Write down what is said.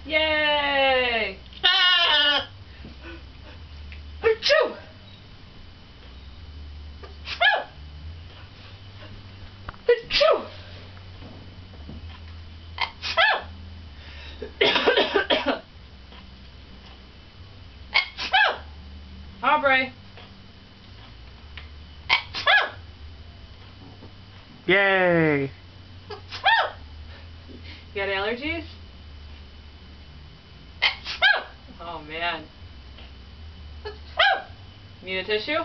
Yay! Achoo! Achoo! Aubrey. Yay! You got allergies? Oh man. Need a tissue?